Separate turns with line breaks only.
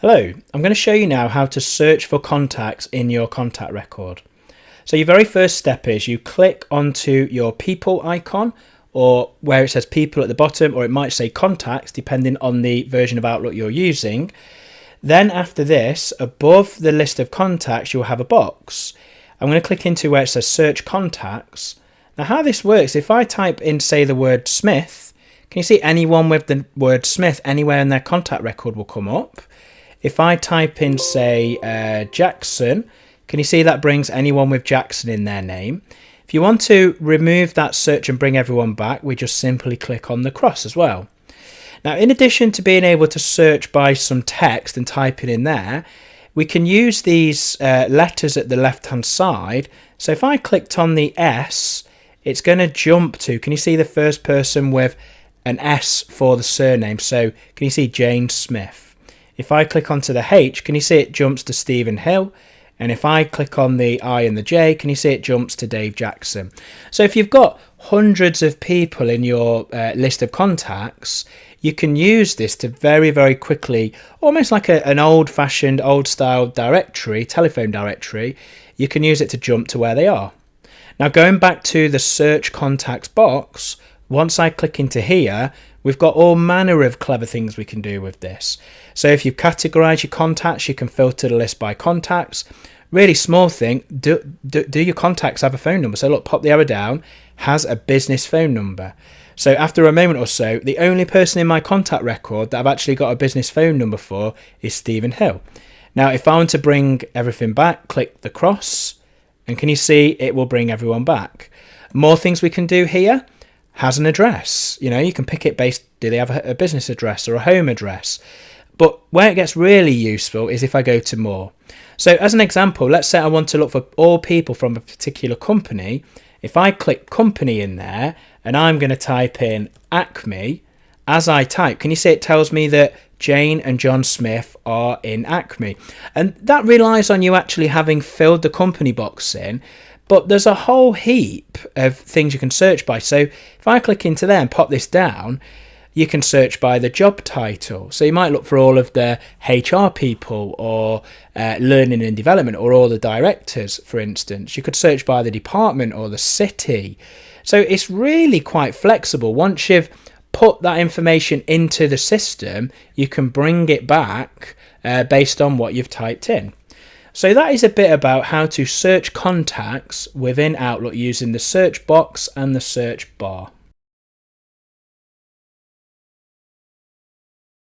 Hello, I'm going to show you now how to search for contacts in your contact record. So your very first step is you click onto your people icon, or where it says people at the bottom, or it might say contacts depending on the version of Outlook you're using. Then after this, above the list of contacts, you'll have a box. I'm going to click into where it says search contacts. Now how this works, if I type in, say, the word Smith, can you see anyone with the word Smith anywhere in their contact record will come up? If I type in, say, Jackson, can you see that brings anyone with Jackson in their name? If you want to remove that search and bring everyone back, we just simply click on the cross as well. Now, in addition to being able to search by some text and type it in there, we can use these letters at the left-hand side. So if I clicked on the S, it's going to jump to, can you see the first person with an S for the surname? So can you see Jane Smith? If I click onto the H, can you see it jumps to Stephen Hill? And if I click on the I and the J, can you see it jumps to Dave Jackson? So if you've got hundreds of people in your list of contacts, you can use this to very, very quickly, almost like an old-fashioned, old-style directory, telephone directory, you can use it to jump to where they are. Now going back to the search contacts box, once I click into here, we've got all manner of clever things we can do with this. So if you categorize your contacts, you can filter the list by contacts. Really small thing, do your contacts have a phone number? So look, pop the arrow down, has a business phone number. So after a moment or so, the only person in my contact record that I've actually got a business phone number for is Stephen Hill. Now, if I want to bring everything back, click the cross, and can you see it will bring everyone back? More things we can do here. Has an address, you can pick it based, do they have a business address or a home address? But where it gets really useful is if I go to more. So as an example, let's say I want to look for all people from a particular company. If I click company in there and I'm going to type in Acme, as I type, can you see it tells me that Jane and John Smith are in Acme? And that relies on you actually having filled the company box in. But there's a whole heap of things you can search by. So if I click into there and pop this down, you can search by the job title. So you might look for all of the HR people or learning and development, or all the directors, for instance. You could search by the department or the city. So it's really quite flexible. Once you've put that information into the system, you can bring it back based on what you've typed in. So that is a bit about how to search contacts within Outlook using the search box and the search bar.